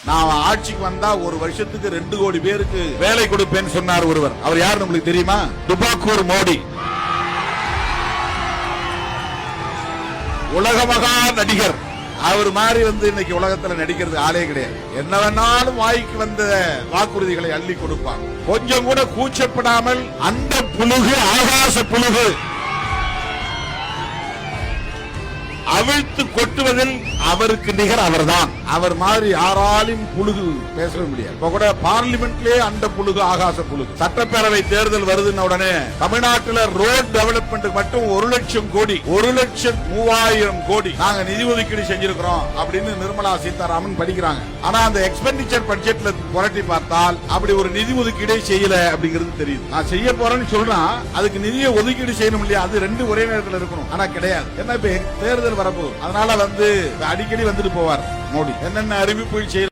நான் ஆட்சிக்கு வந்தா ஒரு வருஷத்துக்கு 2 கோடி பேருக்கு வேலை கொடுப்பேன்னு சொன்னார் ஒருவர். அவர் யார் உங்களுக்கு தெரியுமா? துபாக்கூர் மோடி. உலக மகா நடிகர். அவர் மாதிரி இன்னைக்கு உலகத்துல நடிக்கிறது ஆளே கிடையாது. என்ன வேணாலும் வாய்க்கு வந்த வாக்குறுதிகளை அள்ளி கொடுப்பாங்க. கொஞ்சம் கூட கூச்சப்படாமல் அந்த புழுகு, ஆகாச புழுகு அவிழ்த்து கொட்டுவதில் அவருக்கு நிகர் அவர்தான். அவர் மாதிரி யாராலும் புழுகு பேசவே முடியாது. இப்ப கூட பார்லிமெண்ட்லயே அந்த புழுகு, ஆகாச புழுகு. சட்டப்பேரவை தேர்தல் வருதுன்னு உடனே தமிழ்நாட்டில் ரோட் டெவலப்மெண்ட் மட்டும் 1 லட்சம் கோடி, 1,03,000 கோடி நாங்க நிதி ஒதுக்கீடு செஞ்சிருக்கிறோம் அப்படின்னு நிர்மலா சீதாராமன் படிக்கிறாங்க. ஆனா அந்த எக்ஸ்பெண்டிச்சர் பட்ஜெட்ல புரட்டி பார்த்தால் அப்படி ஒரு நிதி ஒதுக்கீடே செய்யல அப்படிங்கிறது தெரியுது. நான் செய்ய போறேன்னு சொல்றேன், அதுக்கு நிதியை ஒதுக்கீடு செய்யணும் இல்லையா? அது 2 ஒரே நேரத்தில் இருக்கணும். ஆனா கிடையாது. என்ன இப்ப தேர்தல் வரப்போகுது, அதனால அடிக்கடி வந்துட்டு போவார் மோடி. என்னென்ன அறிவிப்புகள் செய்ய